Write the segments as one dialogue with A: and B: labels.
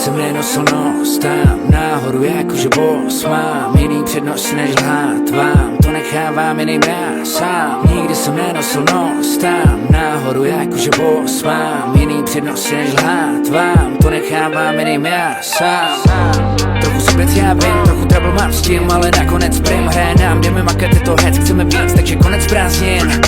A: jsem nenosil nos tam nahoru jakože boss. Mám jiný přednosti než lhát vám, to nechávám jiným já sám. Nikdy jsem nenosil nos tam nahoru jakože boss. Mám jiný přednosti než lhát vám, to nechávám jiným já sám. Trochu sobec já vím, trochu trouble mám s tím, ale nakonec prim hraje nám, jdeme makat, je to hec, chceme víc, takže konec prázdnin.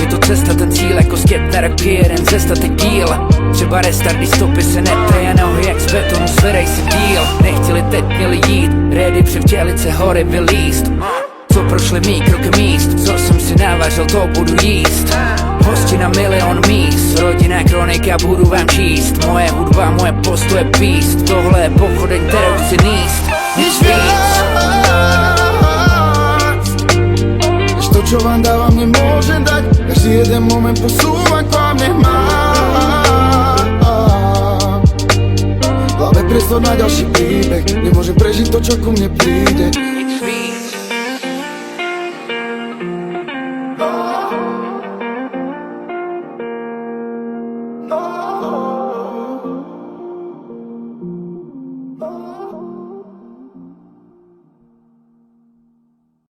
A: Je to cesta, ten cíl, jako sket na roky, jeden cesta, teď díl. Třeba restart, když stopy se netrej a nohy jak z betonu, zvedej si díl. Nechtěli, teď měli jít, ready přivtělit se hory vylíst. Co prošli mý kroky míst, co jsem si navařil, to budu jíst. Hosti na milion míst, rodinná kronika, budu vám číst. Moje hudba, moje postoje píst, tohle je pochodeň, kterou chci níst. Nic víc.
B: To, čo vám dávam, nemôžem dať. Každý jeden moment posúvam k vám, nech mám v hlave priestor na ďalší príbeh. Nemôžem prežiť to, čo ku mne príde.